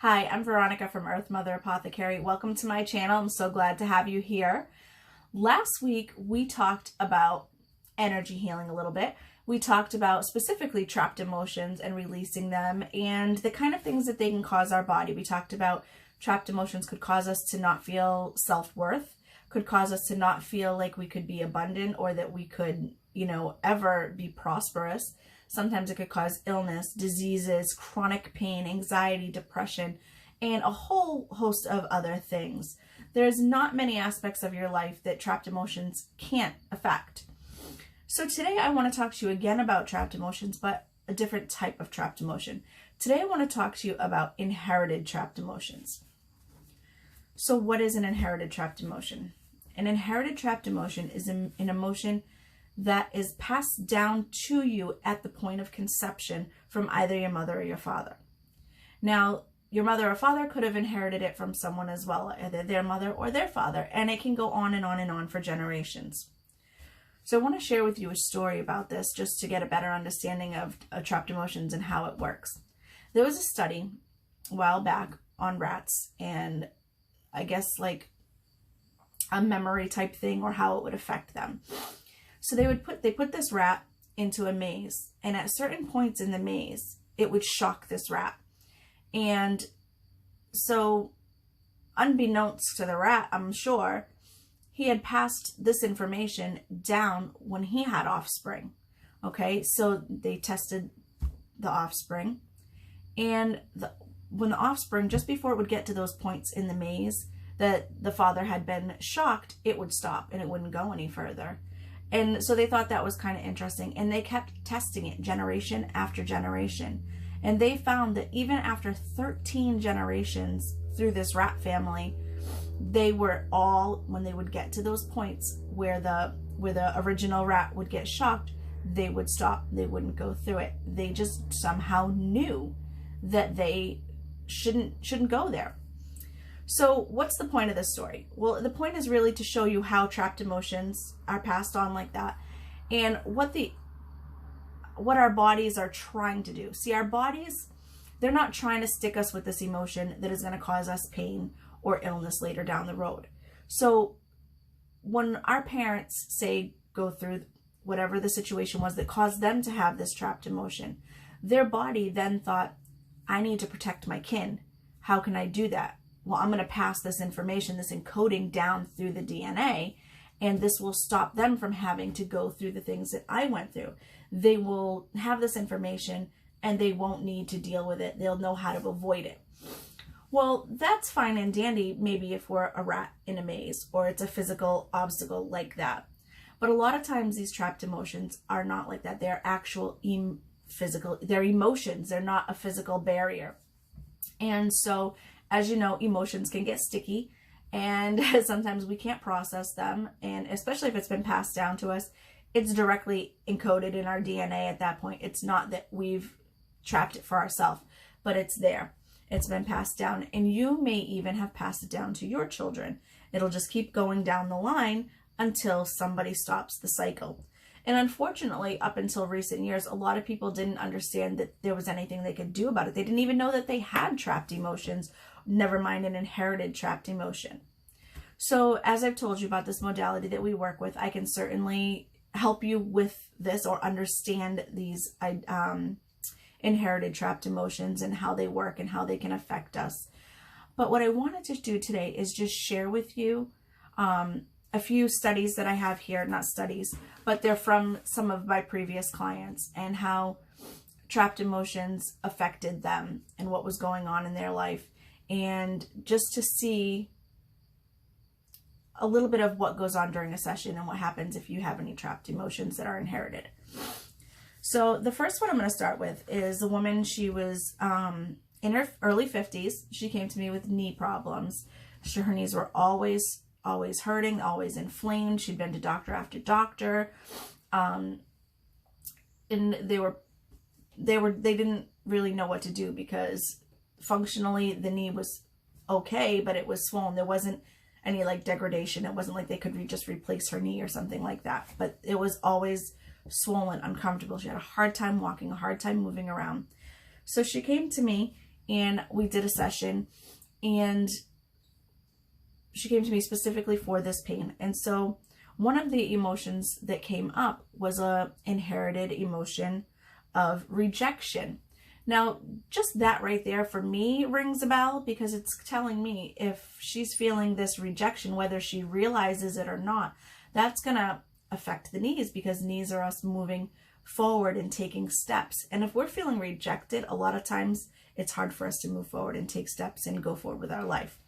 Hi, I'm Veronica from Earth Mother Apothecary. Welcome to my channel. I'm so glad to have you here. Last week, we talked about energy healing a little bit. We talked about specifically trapped emotions and releasing them and the kind of things that they can cause our body. We talked about trapped emotions could cause us to not feel self-worth, could cause us to not feel like we could be abundant or that we could, ever be prosperous. Sometimes it could cause illness, diseases, chronic pain, anxiety, depression, and a whole host of other things. There's not many aspects of your life that trapped emotions can't affect. So today I want to talk to you again about trapped emotions, but a different type of trapped emotion. Today I want to talk to you about inherited trapped emotions. So what is an inherited trapped emotion? An inherited trapped emotion is an emotion that is passed down to you at the point of conception from either your mother or your father. Now, your mother or father could have inherited it from someone as well, either their mother or their father, and it can go on and on and on for generations. So I want to share with you a story about this just to get a better understanding of trapped emotions and how it works. There was a study a while back on rats and I guess like a memory type thing or how it would affect them. So they put this rat into a maze, and at certain points in the maze, it would shock this rat. And so unbeknownst to the rat, I'm sure, he had passed this information down when he had offspring. Okay, so they tested the offspring, and when the offspring, just before it would get to those points in the maze that the father had been shocked, it would stop and it wouldn't go any further. And so they thought that was kind of interesting, and they kept testing it generation after generation. And they found that even after 13 generations through this rat family, they were all, when they would get to those points where the original rat would get shocked, they would stop. They wouldn't go through it. They just somehow knew that they shouldn't go there. So what's the point of this story? Well, the point is really to show you how trapped emotions are passed on like that, and what our bodies are trying to do. See, our bodies, they're not trying to stick us with this emotion that is going to cause us pain or illness later down the road. So when our parents, say, go through whatever the situation was that caused them to have this trapped emotion, their body then thought, I need to protect my kin. How can I do that? Well, I'm going to pass this information, this encoding down through the DNA, and this will stop them from having to go through the things that I went through. They will have this information and they won't need to deal with it. They'll know how to avoid it. Well, that's fine and dandy, maybe if we're a rat in a maze or it's a physical obstacle like that. But a lot of times these trapped emotions are not like that. They're actual they're emotions. They're not a physical barrier. And so, as you know, emotions can get sticky, and sometimes we can't process them. And especially if it's been passed down to us, it's directly encoded in our DNA at that point. It's not that we've trapped it for ourselves, but it's there. It's been passed down, and you may even have passed it down to your children. It'll just keep going down the line until somebody stops the cycle. And unfortunately, up until recent years, a lot of people didn't understand that there was anything they could do about it. They didn't even know that they had trapped emotions, never mind an inherited trapped emotion. So as I've told you about this modality that we work with, I can certainly help you with this or understand these inherited trapped emotions and how they work and how they can affect us. But what I wanted to do today is just share with you a few studies that I have here, not studies, but they're from some of my previous clients, and how trapped emotions affected them and what was going on in their life, and just to see a little bit of what goes on during a session and what happens if you have any trapped emotions that are inherited. So the first one I'm going to start with is a woman. She was in her early 50s. She came to me with knee problems. Her knees were always hurting, always inflamed. She'd been to doctor after doctor, and they didn't really know what to do, because functionally the knee was okay, but it was swollen. There wasn't any like degradation. It wasn't like they could just replace her knee or something like that, but it was always swollen, uncomfortable. She had a hard time walking, a hard time moving around. So she came to me and we did a session, and she came to me specifically for this pain. And so one of the emotions that came up was a inherited emotion of rejection. Now, just that right there for me rings a bell, because it's telling me if she's feeling this rejection, whether she realizes it or not, that's going to affect the knees, because knees are us moving forward and taking steps. And if we're feeling rejected, a lot of times it's hard for us to move forward and take steps and go forward with our life.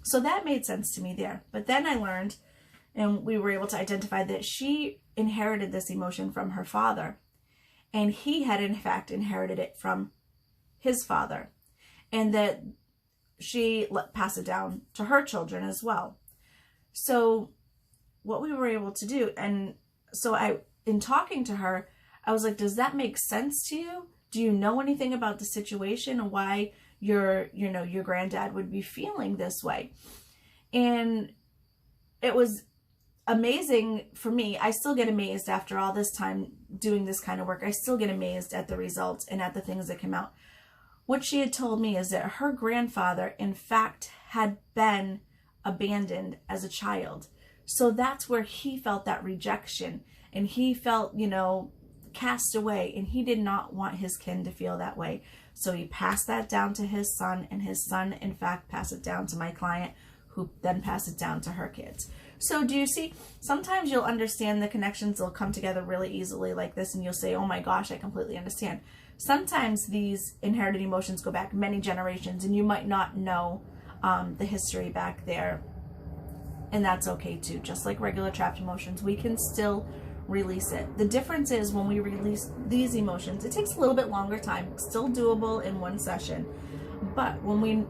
So that made sense to me there. But then I learned, and we were able to identify, that she inherited this emotion from her father. And he had in fact inherited it from his father. And that she passed it down to her children as well. So what we were able to do, and so in talking to her, I was like, does that make sense to you? Do you know anything about the situation and why your granddad would be feeling this way? And it was amazing for me. I still get amazed after all this time doing this kind of work. I still get amazed at the results and at the things that come out. What she had told me is that her grandfather, in fact, had been abandoned as a child. So that's where he felt that rejection, and he felt, cast away, and he did not want his kin to feel that way. So he passed that down to his son, and his son, in fact, passed it down to my client, who then passed it down to her kids. So do you see, sometimes you'll understand the connections, they'll come together really easily like this, and you'll say, oh my gosh, I completely understand. Sometimes these inherited emotions go back many generations, and you might not know the history back there, and that's okay too. Just like regular trapped emotions, we can still release it. The difference is when we release these emotions, it takes a little bit longer time, still doable in one session, but when we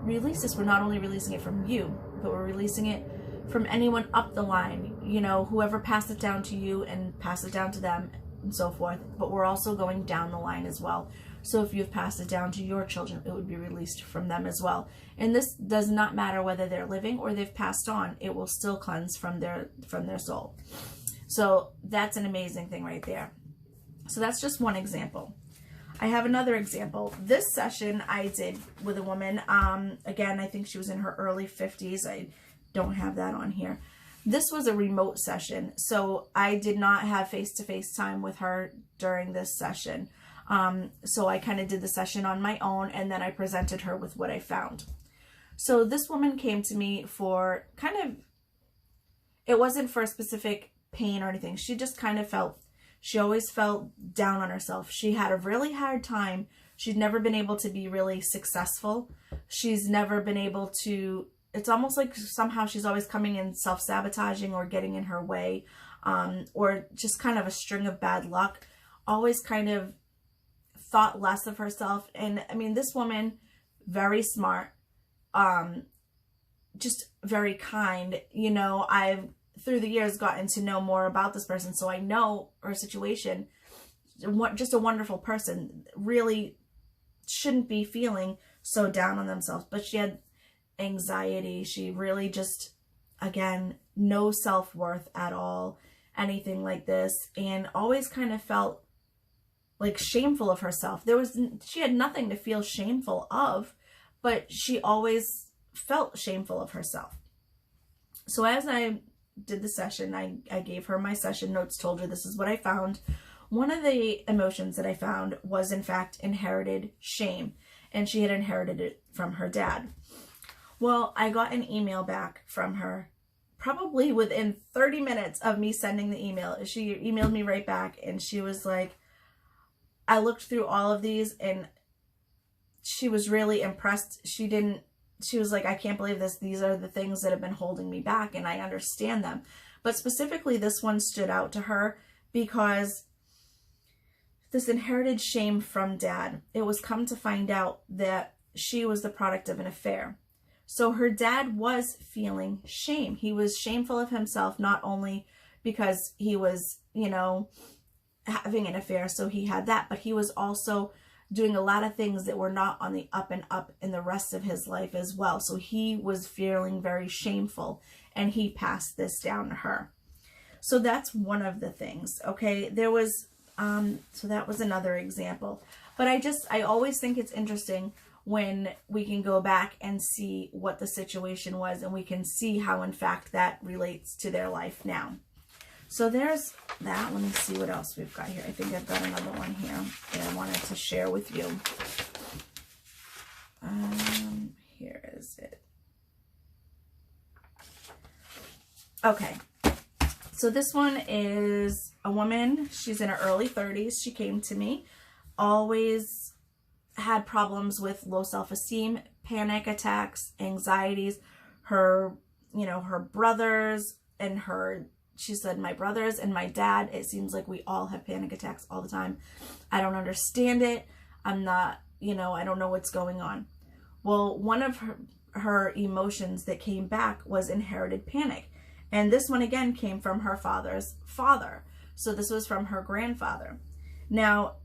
release this, we're not only releasing it from you, but we're releasing it from anyone up the line, whoever passed it down to you and passed it down to them and so forth, but we're also going down the line as well. So if you've passed it down to your children, it would be released from them as well. And this does not matter whether they're living or they've passed on, it will still cleanse from their soul. So that's an amazing thing right there. So that's just one example. I have another example. This session I did with a woman. Again, I think she was in her early 50s. I don't have that on here. This was a remote session, so I did not have face-to-face time with her during this session. So I kind of did the session on my own, and then I presented her with what I found. So this woman came to me for it wasn't for a specific pain or anything. She just kind of she always felt down on herself. She had a really hard time. She'd never been able to be really successful. She's never been able to, it's almost like somehow she's always coming in self-sabotaging or getting in her way, or just kind of a string of bad luck, always kind of thought less of herself. And I mean, this woman, very smart, just very kind. I've through the years gotten to know more about this person, so I know her situation. Just a wonderful person, really shouldn't be feeling so down on themselves, but she had anxiety. She really just, again, no self-worth at all, anything like this, and always kind of felt like shameful of herself. She had nothing to feel shameful of, but she always felt shameful of herself. So as I did the session, I gave her my session notes, told her this is what I found. One of the emotions that I found was in fact inherited shame, and she had inherited it from her dad. Well, I got an email back from her probably within 30 minutes of me sending the email. She emailed me right back, and she was like, I looked through all of these, and she was really impressed. She was like, I can't believe this. These are the things that have been holding me back, and I understand them. But specifically, this one stood out to her because this inherited shame from dad. It was come to find out that she was the product of an affair. So her dad was feeling shame. He was shameful of himself, not only because he was, having an affair, so he had that, but he was also doing a lot of things that were not on the up and up in the rest of his life as well. So he was feeling very shameful, and he passed this down to her. So that's one of the things. Okay, there was, so that was another example. But I always think it's interesting when we can go back and see what the situation was, and we can see how in fact that relates to their life now. So there's that. Let me see what else we've got here. I think I've got another one here that I wanted to share with you. Here is it. Okay. So this one is a woman. She's in her early 30s. She came to me. Always had problems with low self-esteem, panic attacks, anxieties. Her brothers and her, she said, my brothers and my dad, it seems like we all have panic attacks all the time. I don't understand it. I'm not, I don't know what's going on. Well, one of her emotions that came back was inherited panic. And this one again came from her father's father. So this was from her grandfather. Now,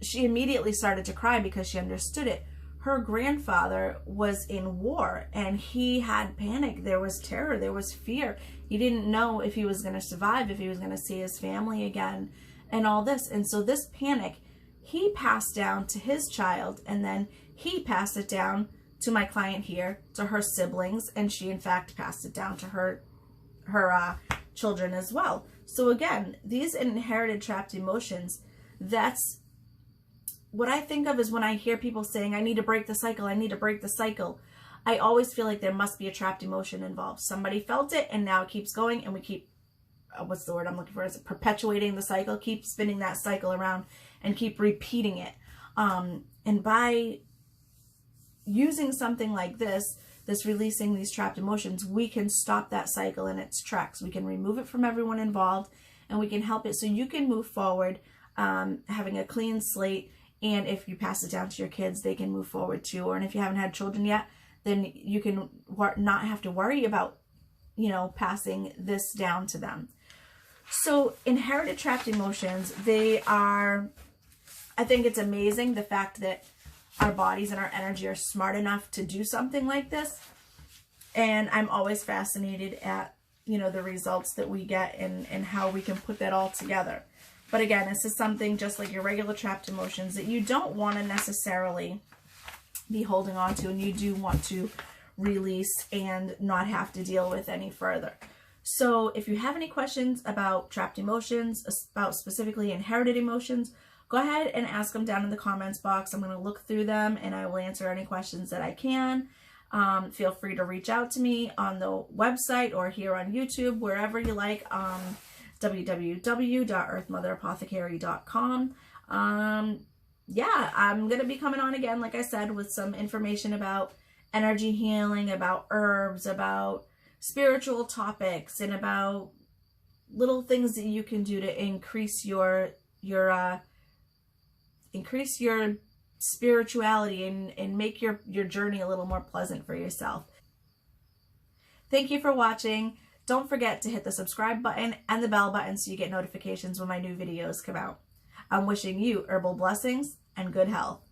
she immediately started to cry because she understood it. Her grandfather was in war and he had panic. There was terror. There was fear. He didn't know if he was going to survive, if he was going to see his family again, and all this. And so this panic, he passed down to his child, and then he passed it down to my client here, to her siblings, and she in fact passed it down to her children as well. So again, these inherited trapped emotions, that's what I think of is when I hear people saying, I need to break the cycle, I need to break the cycle. I always feel like there must be a trapped emotion involved. Somebody felt it and now it keeps going, and we keep, what's the word I'm looking for? Is it perpetuating the cycle? Keep spinning that cycle around and keep repeating it. And by using something like this releasing these trapped emotions, we can stop that cycle in its tracks. We can remove it from everyone involved, and we can help it so you can move forward, having a clean slate. And if you pass it down to your kids, they can move forward too. Or if you haven't had children yet, then you can not have to worry about, passing this down to them. So inherited trapped emotions, I think it's amazing the fact that our bodies and our energy are smart enough to do something like this. And I'm always fascinated at, the results that we get and how we can put that all together. But again, this is something just like your regular trapped emotions that you don't want to necessarily be holding on to, and you do want to release and not have to deal with any further. So if you have any questions about trapped emotions, about specifically inherited emotions, go ahead and ask them down in the comments box. I'm going to look through them and I will answer any questions that I can. Feel free to reach out to me on the website or here on YouTube, wherever you like, www.earthmotherapothecary.com. Yeah, I'm going to be coming on again, like I said, with some information about energy healing, about herbs, about spiritual topics, and about little things that you can do to increase your spirituality and make your journey a little more pleasant for yourself. Thank you for watching. Don't forget to hit the subscribe button and the bell button so you get notifications when my new videos come out. I'm wishing you herbal blessings and good health.